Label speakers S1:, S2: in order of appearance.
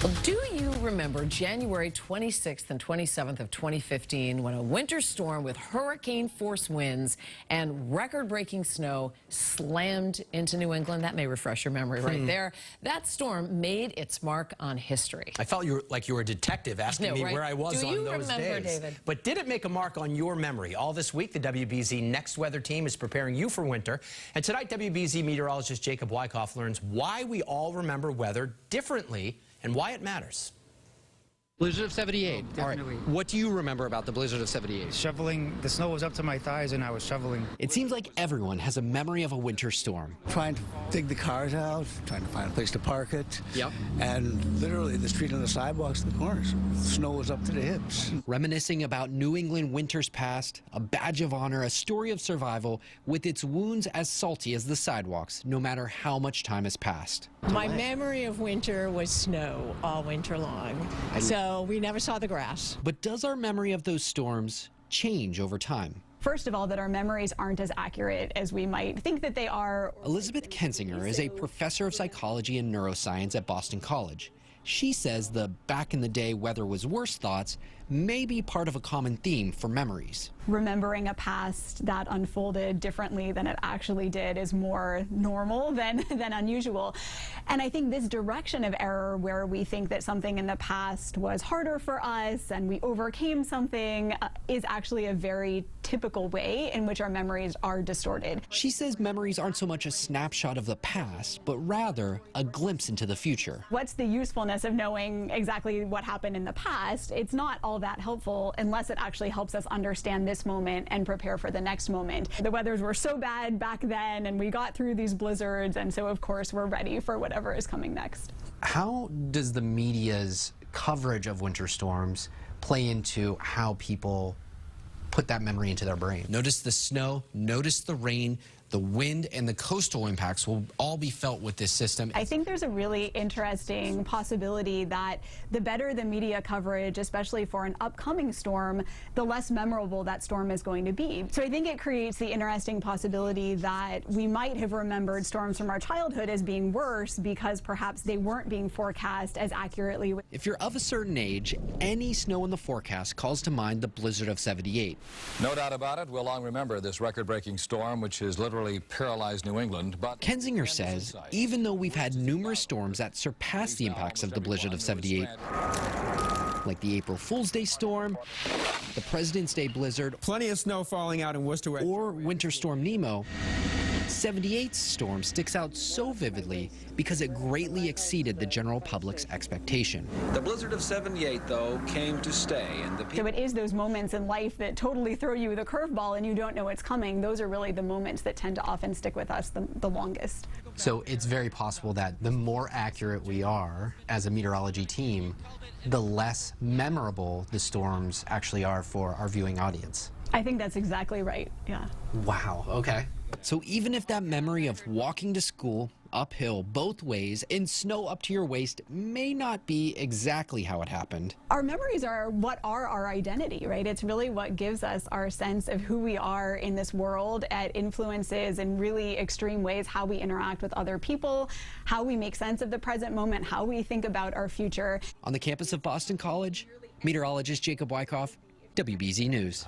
S1: Well, do you remember January 26th and 27th of 2015 when a winter storm with hurricane-force winds and record-breaking snow slammed into New England? That may refresh your memory right there. That storm made its mark on history.
S2: I felt like you were a detective asking me where I was on those days.
S1: David?
S2: But did it make a mark on your memory? All this week, the WBZ Next Weather team is preparing you for winter. And tonight, WBZ meteorologist Jacob Wycoff learns why we all remember weather differently and why it matters.
S3: Blizzard of 78.
S4: Oh, definitely.
S3: All right. What do you remember about the blizzard of 78?
S4: Shoveling, the snow was up to my thighs and I was shoveling.
S3: It seems like everyone has a memory of a winter storm.
S5: Trying to dig the cars out, trying to find a place to park it.
S3: Yep.
S5: And literally the street and the sidewalks and the corners. The snow was up to the hips.
S3: Reminiscing about New England winters past, a badge of honor, a story of survival, with its wounds as salty as the sidewalks, no matter how much time has passed.
S6: My memory of winter was snow all winter long, so we never saw the grass.
S3: But does our memory of those storms change over time?
S7: First of all, that our memories aren't as accurate as we might think that they are.
S3: Elizabeth Kensinger is a professor of psychology and neuroscience at Boston College. She says the back in the day weather was worse thoughts may be part of a common theme for memories.
S7: Remembering a past that unfolded differently than it actually did is more normal than unusual. And I think this direction of error where we think that something in the past was harder for us and we overcame something is actually a very typical way in which our memories are distorted.
S3: She says memories aren't so much a snapshot of the past, but rather a glimpse into the future.
S7: What's the usefulness of knowing exactly what happened in the past? It's not all that helpful unless it actually helps us understand this moment and prepare for the next moment. The weathers were so bad back then and we got through these blizzards, and so of course we're ready for whatever is coming next.
S3: How does the media's coverage of winter storms play into how people put that memory into their brain? Notice the snow, notice the rain, the wind, and the coastal impacts will all be felt with this system.
S7: I think there's a really interesting possibility that the better the media coverage, especially for an upcoming storm, the less memorable that storm is going to be. So I think it creates the interesting possibility that we might have remembered storms from our childhood as being worse because perhaps they weren't being forecast as accurately.
S3: If you're of a certain age, any snow in the forecast calls to mind the blizzard of 78.
S8: No doubt about it, we'll long remember this record-breaking storm, which has literally paralyzed New England. But
S3: Kensinger says, even though we've had numerous storms that surpass the impacts of the blizzard of 78, like the April Fool's Day storm, the President's Day blizzard,
S9: plenty of snow falling out in Worcester,
S3: or Winter Storm Nemo, 78's storm sticks out so vividly because it greatly exceeded the general public's expectation.
S10: The blizzard of 78, though, came to stay.
S7: So it is those moments in life that totally throw you the curveball and you don't know it's coming. Those are really the moments that tend to often stick with us the longest.
S3: So it's very possible that the more accurate we are as a meteorology team, the less memorable the storms actually are for our viewing audience.
S7: I think that's exactly right, yeah.
S3: Wow, okay. So even if that memory of walking to school uphill both ways in snow up to your waist may not be exactly how it happened,
S7: our memories are what are our identity, right? It's really what gives us our sense of who we are in this world. It influences in really extreme ways how we interact with other people, how we make sense of the present moment, how we think about our future.
S3: On the campus of Boston College, meteorologist Jacob Wycoff, WBZ News.